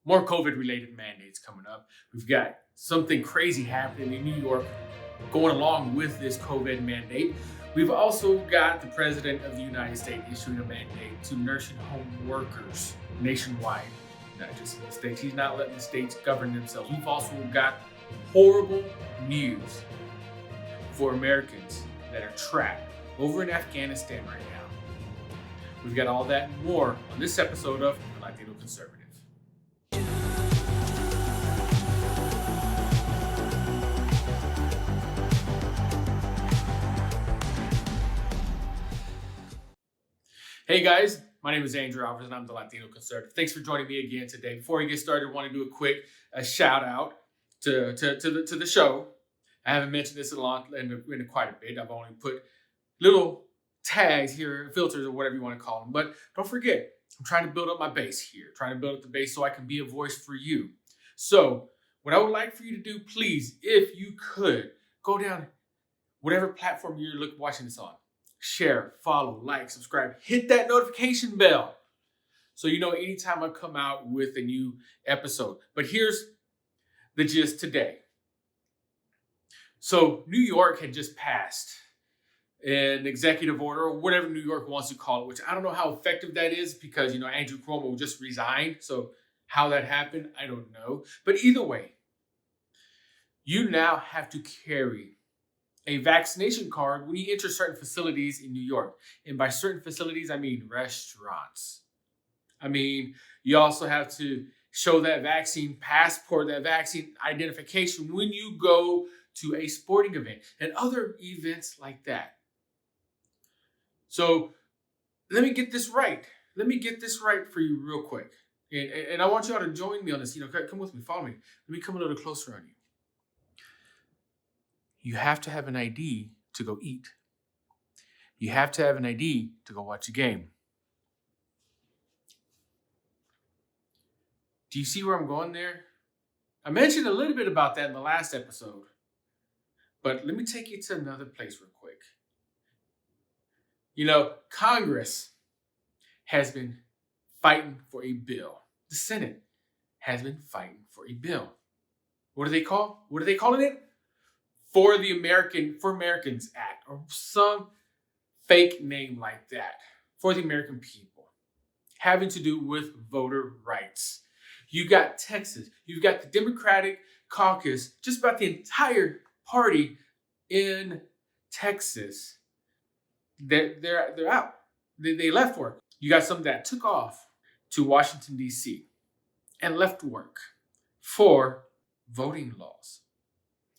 more COVID-related mandates coming up. We've got something crazy happening in New York going along with this COVID mandate. We've also got the President of the United States issuing a mandate to nursing home workers nationwide, not just in the States. He's not letting the states govern themselves. We've also got horrible news for Americans that are trapped over in Afghanistan right now. We've got all that and more on this episode of The Latino Conservative. Hey guys, my name is Andrew Alvarez and I'm the Latino Conservative. Thanks for joining me again today. Before we get started, I want to do a quick shout out to the show. I haven't mentioned this in quite a bit. I've only put little tags here, filters or whatever you want to call them. But don't forget, I'm trying to build up my base here, trying to build up the base so I can be a voice for you. So what I would like for you to do, please, if you could, go down whatever platform you're watching this on. Share, follow, like, subscribe, hit that notification bell so you know anytime I come out with a new episode. But here's the gist today. So New York had just passed an executive order, or whatever New York wants to call it, which I don't know how effective that is because, Andrew Cuomo just resigned. So how that happened, I don't know. But either way, you now have to carry a vaccination card when you enter certain facilities in New York. And by certain facilities, I mean restaurants. I mean, you also have to show that vaccine passport, that vaccine identification when you go to a sporting event and other events like that. So let me get this right. Let me get this right for you real quick. And I want you all to join me on this. Come with me, follow me. Let me come a little closer on you. You have to have an ID to go eat. You have to have an ID to go watch a game. Do you see where I'm going there? I mentioned a little bit about that in the last episode, but let me take you to another place real quick. Congress has been fighting for a bill. The Senate has been fighting for a bill. What do they calling it? For Americans Act, or some fake name like that, for the American people, having to do with voter rights. You got Texas, you've got the Democratic caucus, just about the entire party in Texas. They're out. They left work. You got some that took off to Washington, D.C. and left work for voting laws.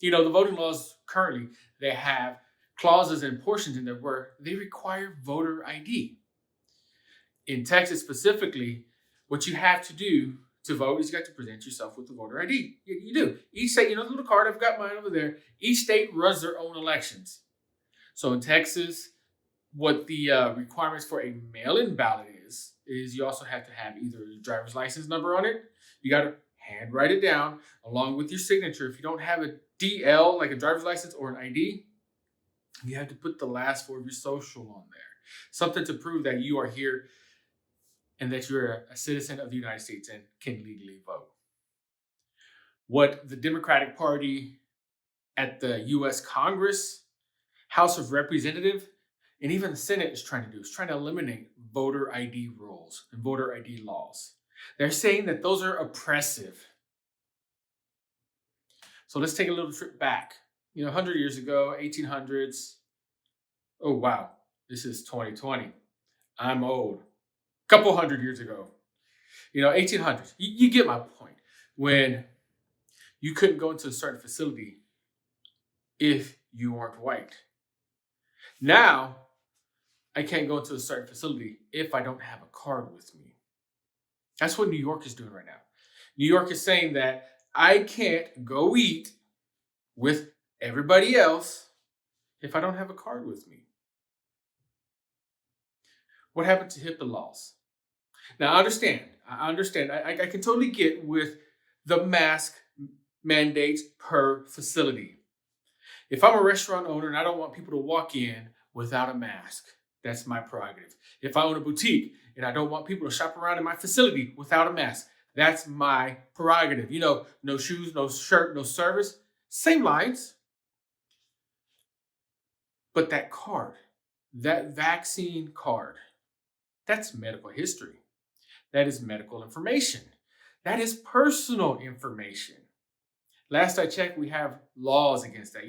The voting laws currently, they have clauses and portions in there where they require voter ID. In Texas specifically, what you have to do to vote is you got to present yourself with the voter ID. You do. Each state, the little card, I've got mine over there. Each state runs their own elections. So in Texas, what the requirements for a mail-in ballot is you also have to have either a driver's license number on it. You got to handwrite it down along with your signature. If you don't have a DL, like a driver's license or an ID, you have to put the last four of your social on there. Something to prove that you are here and that you're a citizen of the United States and can legally vote. What the Democratic Party at the U.S. Congress, House of Representatives, and even the Senate is trying to do is trying to eliminate voter ID rules and voter ID laws. They're saying that those are oppressive. So let's take a little trip back. 100 years ago, 1800s. Oh, wow. This is 2020. I'm old. Couple hundred years ago. 1800s. You get my point. When you couldn't go into a certain facility if you weren't white. Now, I can't go into a certain facility if I don't have a card with me. That's what New York is doing right now. New York is saying that I can't go eat with everybody else if I don't have a card with me. What happened to HIPAA laws? Now, I understand. I can totally get with the mask mandates per facility. If I'm a restaurant owner and I don't want people to walk in without a mask, that's my prerogative. If I own a boutique and I don't want people to shop around in my facility without a mask, That's my prerogative. No shoes, no shirt, no service. Same lines, but that card, that vaccine card, that's medical history. That is medical information. That is personal information. Last I checked, we have laws against that.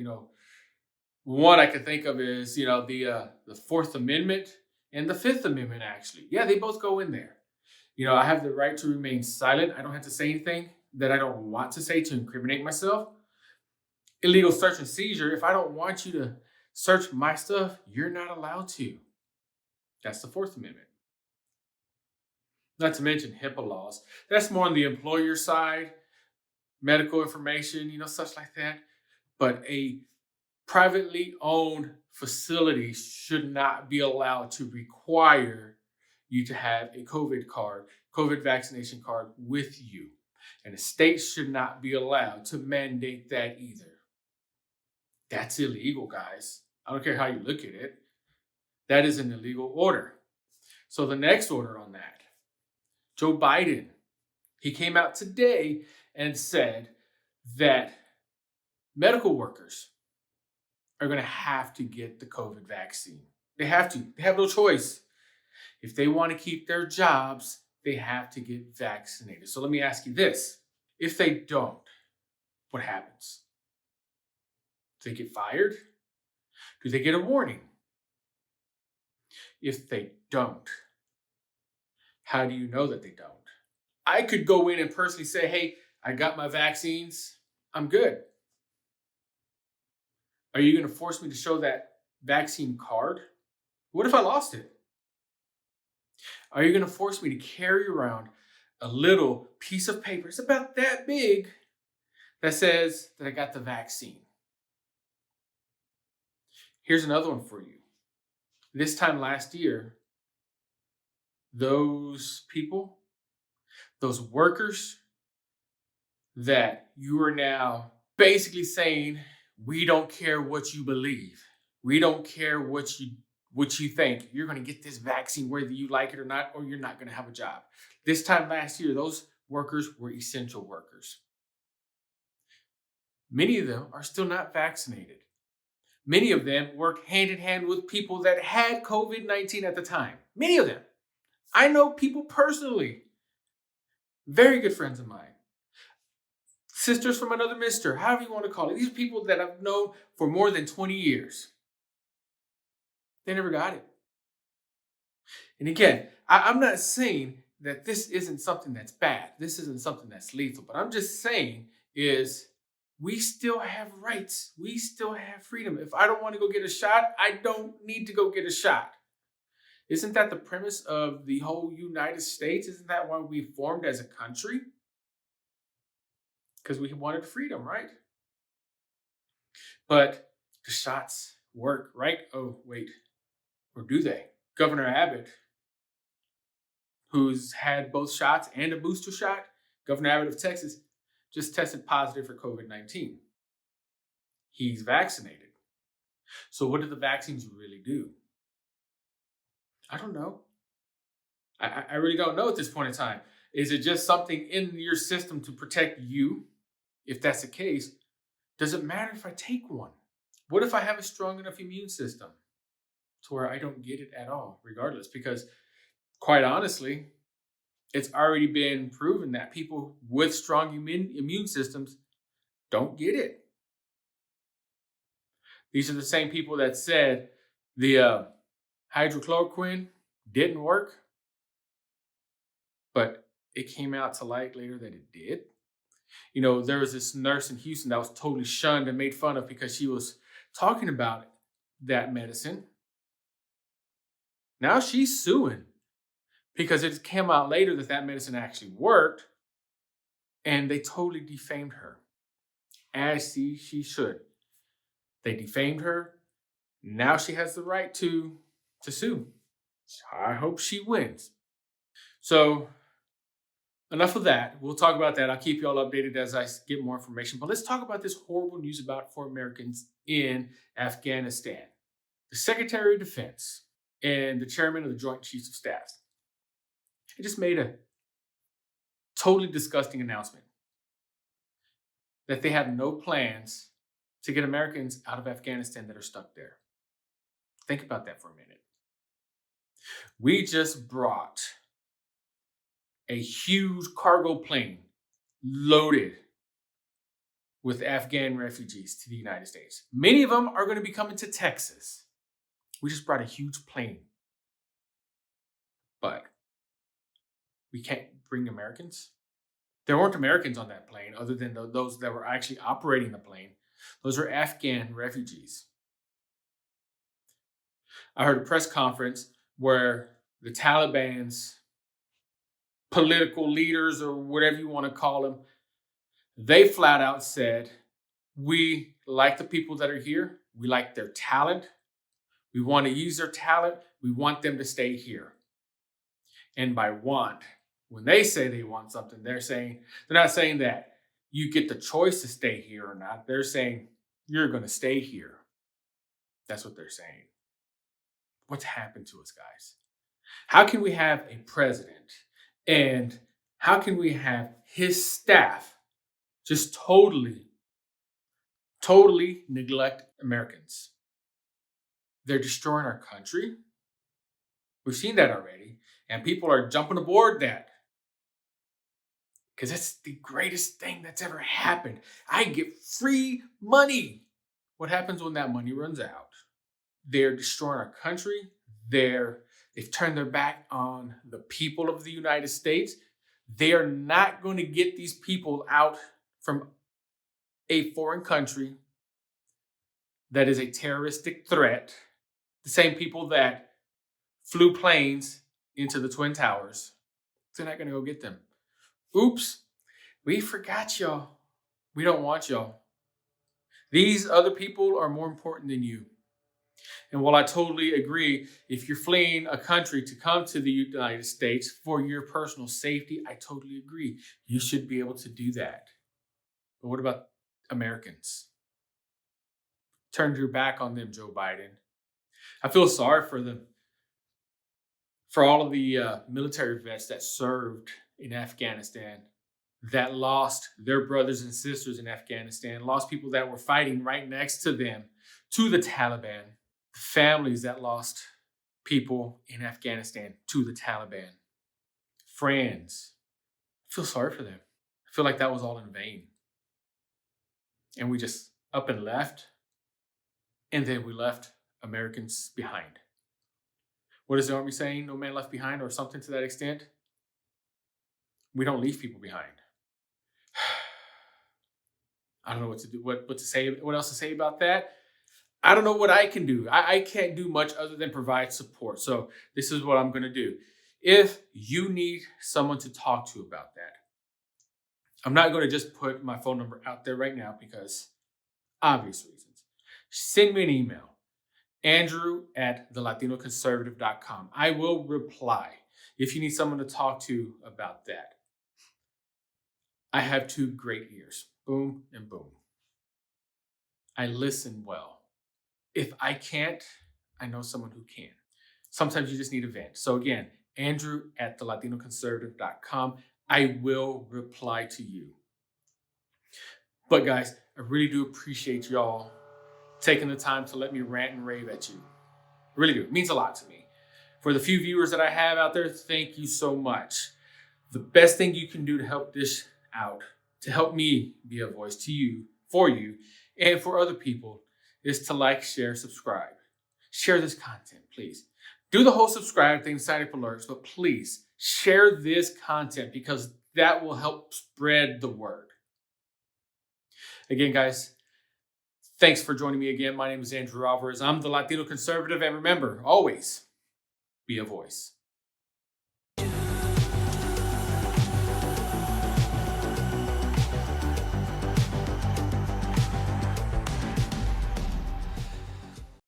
One I can think of is the Fourth Amendment and the Fifth Amendment. Actually, yeah, they both go in there. I have the right to remain silent. I don't have to say anything that I don't want to say to incriminate myself. Illegal search and seizure. If I don't want you to search my stuff, you're not allowed to. That's the Fourth Amendment. Not to mention HIPAA laws. That's more on the employer side, medical information, such like that. But a privately owned facility should not be allowed to require you to have a COVID vaccination card with you. And the state should not be allowed to mandate that either. That's illegal, guys. I don't care how you look at it. That is an illegal order. So the next order on that, Joe Biden, he came out today and said that medical workers are going to have to get the COVID vaccine. They have to. They have no choice. If they want to keep their jobs, they have to get vaccinated. So let me ask you this. If they don't, what happens? Do they get fired? Do they get a warning? If they don't, how do you know that they don't? I could go in and personally say, hey, I got my vaccines. I'm good. Are you going to force me to show that vaccine card? What if I lost it? Are you going to force me to carry around a little piece of paper? It's about that big that says that I got the vaccine. Here's another one for you. This time last year, those people, those workers that you are now basically saying, we don't care what you believe. We don't care what you think. You're going to get this vaccine whether you like it or not, or you're not going to have a job. This time last year, those workers were essential workers. Many of them are still not vaccinated. Many of them work hand in hand with people that had COVID-19 at the time. Many of them. I know people personally. Very good friends of mine. Sisters from another mister, however you want to call it. These are people that I've known for more than 20 years. They never got it. And again, I'm not saying that this isn't something that's bad. This isn't something that's lethal. But I'm just saying is we still have rights. We still have freedom. If I don't want to go get a shot, I don't need to go get a shot. Isn't that the premise of the whole United States? Isn't that why we formed as a country? Because we wanted freedom, right? But the shots work, right? Oh, wait. Or do they? Governor Abbott, who's had both shots and a booster shot, Governor Abbott of Texas, just tested positive for COVID-19. He's vaccinated. So what do the vaccines really do? I don't know. I really don't know at this point in time. Is it just something in your system to protect you? If that's the case, does it matter if I take one? What if I have a strong enough immune system to where I don't get it at all, regardless? Because quite honestly, it's already been proven that people with strong immune systems don't get it. These are the same people that said the hydrochloroquine didn't work, but it came out to light later that it did. There was this nurse in Houston that was totally shunned and made fun of because she was talking about that medicine. Now she's suing because it came out later that medicine actually worked, and they totally defamed her, as she should. They defamed her. Now she has the right to sue. I hope she wins. So enough of that. We'll talk about that. I'll keep you all updated as I get more information. But let's talk about this horrible news about 4 Americans in Afghanistan. The Secretary of Defense and the Chairman of the Joint Chiefs of Staff, he just made a totally disgusting announcement that they have no plans to get Americans out of Afghanistan that are stuck there. Think about that for a minute. We just brought a huge cargo plane loaded with Afghan refugees to the United States. Many of them are going to be coming to Texas. We just brought a huge plane. But we can't bring Americans. There weren't Americans on that plane other than those that were actually operating the plane. Those are Afghan refugees. I heard a press conference where the Taliban's political leaders, or whatever you want to call them, they flat out said, we like the people that are here. We like their talent. We want to use their talent. We want them to stay here. And by want, when they say they want something, they're not saying that you get the choice to stay here or not. They're saying you're going to stay here. That's what they're saying. What's happened to us, guys? How can we have a president and how can we have his staff just totally neglect Americans? They're destroying our country. We've seen that already. And people are jumping aboard that. Because it's the greatest thing that's ever happened. I get free money. What happens when that money runs out? They're destroying our country. They've turned their back on the people of the United States. They are not going to get these people out from a foreign country that is a terroristic threat. The same people that flew planes into the Twin Towers. They're not going to go get them. Oops, we forgot y'all. We don't want y'all. These other people are more important than you. And while I totally agree, if you're fleeing a country to come to the United States for your personal safety, I totally agree. You should be able to do that. But what about Americans? Turned your back on them, Joe Biden. I feel sorry for them. For all of the military vets that served in Afghanistan, that lost their brothers and sisters in Afghanistan, lost people that were fighting right next to them, to the Taliban, families that lost people in Afghanistan to the Taliban, friends. I feel sorry for them. I feel like that was all in vain. And we just up and left, and then we left Americans behind. What is the Army saying? No man left behind, or something to that extent? We don't leave people behind. I don't know what to do, what to say, what else to say about that. I don't know what I can do. I can't do much other than provide support. So this is what I'm going to do. If you need someone to talk to about that, I'm not going to just put my phone number out there right now because obvious reasons. Send me an email. Andrew@thelatinoconservative.com. I will reply if you need someone to talk to about that. I have two great ears. Boom and boom. I listen well. If I can't, I know someone who can. Sometimes you just need a vent. So again, Andrew@thelatinoconservative.com. I will reply to you. But guys, I really do appreciate y'all taking the time to let me rant and rave at you. Really do. It means a lot to me. For the few viewers that I have out there, thank you so much. The best thing you can do to help this out, to help me be a voice to you, for you, and for other people, is to like, share, subscribe. Share this content, please. Do the whole subscribe thing, sign up alerts, but please share this content because that will help spread the word. Again, guys, thanks for joining me again. My name is Andrew Alvarez. I'm the Latino Conservative, and remember, always be a voice.